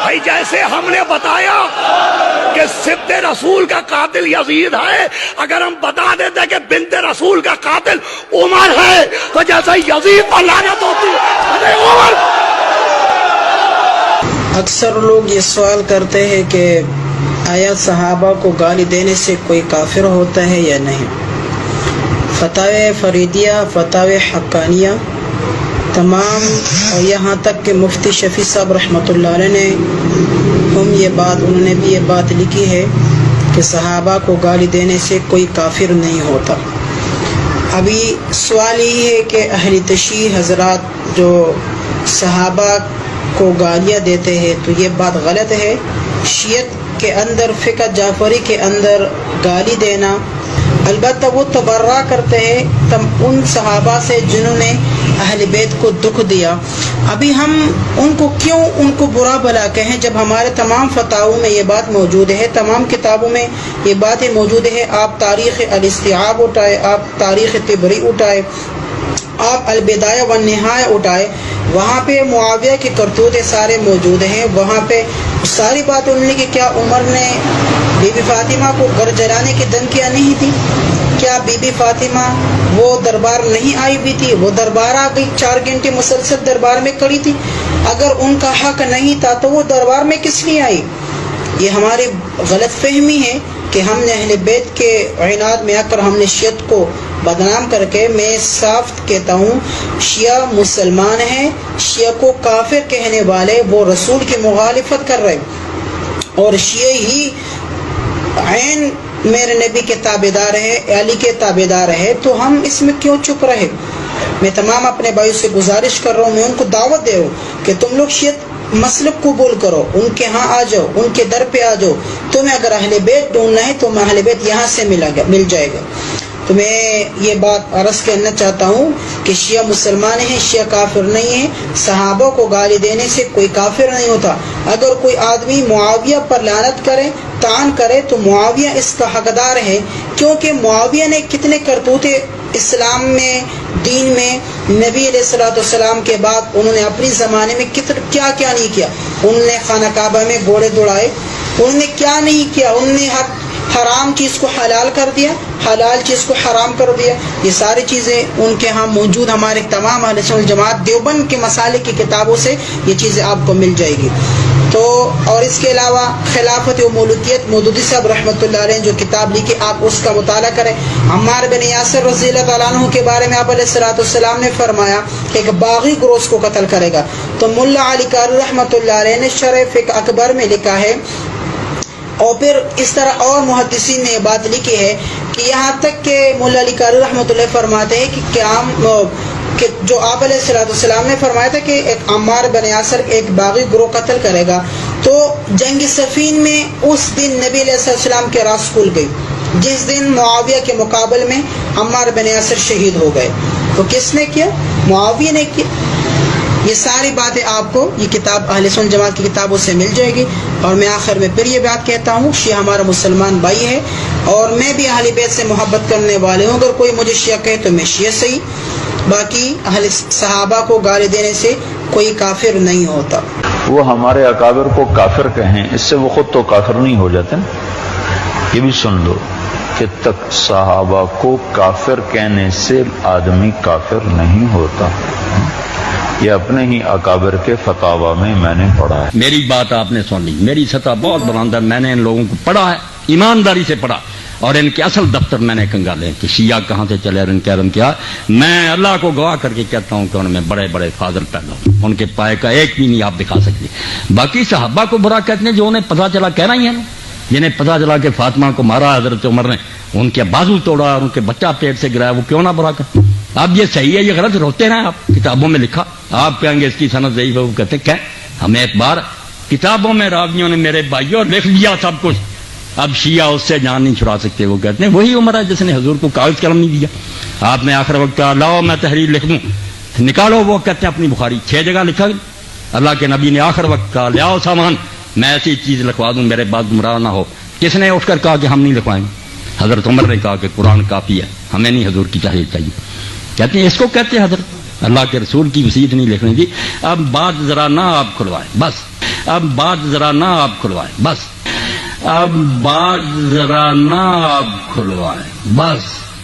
بھائی جیسے ہم نے بتایا کہ سبت رسول کا قاتل یزید ہے، اگر ہم بتا دیتے کہ بنت رسول کا قاتل عمر ہے تو جیسے یزید پر لعنت ہوتی ہے عمر۔ اکثر لوگ یہ سوال کرتے ہیں کہ آیا صحابہ کو گالی دینے سے کوئی کافر ہوتا ہے یا نہیں؟ فتاوی فریدیہ، فتاوی حقانیہ تمام، اور یہاں تک کہ مفتی شفیع صاحب رحمۃ اللہ علیہ نے انہوں نے بھی یہ بات لکھی ہے کہ صحابہ کو گالی دینے سے کوئی کافر نہیں ہوتا۔ ابھی سوال یہی ہے کہ اہل تشیع حضرات جو صحابہ کو گالیاں دیتے ہیں تو یہ بات غلط ہے۔ شیعت کے اندر، فقہ جعفری کے اندر گالی دینا، البتہ وہ تبرہ کرتے ہیں ان صحابہ سے جنہوں نے اہل بیت کو دکھ دیا۔ ابھی ہم ان کو برا بھلا کہیں جب ہمارے تمام فتاووں میں یہ بات موجود ہے، تمام کتابوں میں یہ باتیں موجود ہے۔ آپ تاریخ الاستیعاب اٹھائے، آپ تاریخ طبری اٹھائے، آپ البدایہ والنہایہ اٹھائے، وہاں پہ معاویہ کی کرتوتیں سارے موجود ہیں۔ وہاں پہ ساری باتیں انہوں نے کہ کیا عمر نے بی بی فاطمہ کو گھر جلانے کی دھمکیاں نہیں تھی؟ کیا بی بی فاطمہ وہ دربار نہیں آئی بھی تھی؟ وہ دربار آ گئی، 4 گھنٹے مسلسل دربار میں کھڑی تھی۔ اگر ان کا حق نہیں تھا تو وہ دربار میں کس لیے آئی؟ یہ ہماری غلط فہمی ہے کہ ہم نے اہل بیت کے عناد میں آ کر ہم نے شیعت کو بدنام کر کے، میں صاف کہتا ہوں شیعہ مسلمان ہیں، شیعہ کو کافر کہنے والے وہ رسول کی مخالفت کر رہے، اور شیعہ ہی عین میرے نبی کے تابعدار ہے، علی کے تابعدار ہے، تو ہم اس میں کیوں چپ رہے؟ میں تمام اپنے بھائیوں سے گزارش کر رہا ہوں، میں ان کو دعوت دے رہا ہوں کہ تم لوگ شیعت مسلک قبول کرو، ان کے ہاں آ جاؤ، ان کے در پہ آ جاؤ۔ تمہیں اگر اہل بیت ڈھونڈنا ہے تو اہل بیت یہاں سے مل جائے گا۔ تو میں یہ بات عرض کرنا چاہتا ہوں کہ شیعہ مسلمان ہیں، شیعہ کافر نہیں ہیں۔ صحابہ کو گالی دینے سے کوئی کافر نہیں ہوتا۔ اگر کوئی آدمی معاویہ پر لعنت کرے، طعن کرے، تو معاویہ اس کا حقدار ہے، کیونکہ معاویہ نے کتنے کرتوتے اسلام میں، دین میں، نبی علیہ الصلوۃ والسلام کے بعد انہوں نے اپنی زمانے میں کیا کیا نہیں کیا۔ انہوں نے خانہ کعبہ میں گھوڑے دوڑائے، انہوں نے کیا نہیں کیا، انہوں نے حرام چیز کو حلال کر دیا، حلال چیز کو حرام کر دیا۔ یہ ساری چیزیں ان کے ہاں موجود، ہمارے تمام اہل سنت والجماعت دیوبند کے مسالک کی کتابوں سے یہ چیزیں آپ کو مل جائے گی۔ تو اور اس کے علاوہ خلافت و ملوکیت مودودی صاحب رحمۃ اللہ علیہ جو کتاب لکھی، آپ اس کا مطالعہ کریں۔ عمار بن یاسر رضی اللہ تعالیٰ عنہ کے بارے میں آپ علیہ الصلوۃ والسلام نے فرمایا کہ ایک باغی گروہ کو قتل کرے گا۔ تو ملا علی قاری رحمۃ اللہ علیہ نے شرح فقہ اکبر میں لکھا ہے، اور پھر اس طرح اور محدثین نے یہ بات لکھی ہے کہ یہاں تک کہ مولا علی قاری رحمۃ اللہ فرماتے ہیں کہ جو آپ علیہ الصلوۃ والسلام نے فرمایا تھا کہ ایک عمار بن یاسر ایک باغی گروہ قتل کرے گا، تو جنگ صفین میں اس دن نبی علیہ السلام کے راس کھل گئی، جس دن معاویہ کے مقابل میں عمار بن یاسر شہید ہو گئے۔ تو کس نے کیا؟ معاویہ نے کیا۔ یہ ساری باتیں آپ کو یہ کتاب اہل سنت جماعت کی کتابوں سے مل جائے گی۔ اور میں آخر میں پھر یہ بات کہتا ہوں، شیعہ ہمارا مسلمان بھائی ہے، اور میں بھی اہل بیت سے محبت کرنے والے ہوں۔ اگر کوئی مجھے شیعہ کہے تو میں شیعہ صحیح، باقی اہل صحابہ کو گالی دینے سے کوئی کافر نہیں ہوتا۔ وہ ہمارے اکابر کو کافر کہیں، اس سے وہ خود تو کافر نہیں ہو جاتے نا۔ یہ بھی سن لو کہ تک صحابہ کو کافر کہنے سے آدمی کافر نہیں ہوتا۔ یہ اپنے ہی اکابر کے فتاوا میں نے پڑھا ہے۔ میری بات آپ نے سن لی، میری سطح بہت بلند ہے، میں نے ان لوگوں کو پڑھا ہے، ایمانداری سے پڑھا، اور ان کے اصل دفتر میں نے کنگالے کہ شیعہ کہاں سے چلے اور ان کے علم کیا۔ میں اللہ کو گواہ کر کے کہتا ہوں کہ ان میں بڑے بڑے فاضل پیدا ہوں، ان کے پائے کا ایک بھی نہیں آپ دکھا سکتے۔ باقی صحابہ کو برا کہتے ہیں جو انہیں پتہ چلا، کہنا ہی ہے نا، جنہیں پتہ چلا کہ فاطمہ کو مارا حضرت عمر نے، ان کے بازو توڑا اور ان کے بچہ پیٹ سے گرایا، وہ کیوں نہ برا کرتے؟ اب یہ صحیح ہے یہ غلط، روتے رہے آپ، کتابوں میں لکھا، آپ کہیں گے اس کی سند ضعیف ہے، وہ کہتے ہیں کہ ہمیں ایک بار کتابوں میں راویوں نے میرے بھائیوں لکھ لیا سب کچھ، اب شیعہ اس سے جان نہیں چھڑا سکتے۔ وہ کہتے ہیں وہی عمر ہے جس نے حضور کو کاغذ قلم نہیں دیا۔ آپ نے آخر وقت کہا لاؤ میں تحریر لکھ دوں، نکالو، وہ کہتے ہیں اپنی بخاری 6 جگہ لکھا گیا۔ اللہ کے نبی نے آخر وقت کہا لیاؤ سامان، میں ایسی چیز لکھوا دوں میرے بعد گمراہ نہ ہو۔ کس نے اٹھ کر کہا کہ ہم نہیں لکھوائیں گے؟ حضرت عمر نے کہا کہ قرآن کافی ہے، ہمیں نہیں حضور کی چاہیے۔ کہتے ہیں اس کو کہتے ہیں حضرت اللہ کے رسول کی وصیت نہیں لکھنے دی۔ اب بات ذرا نہ آپ کھلوائیں بس۔ اب بات ذرا نہ آپ کھلوائیں بس، اب بات ذرا نہ آپ کھلوائیں بس۔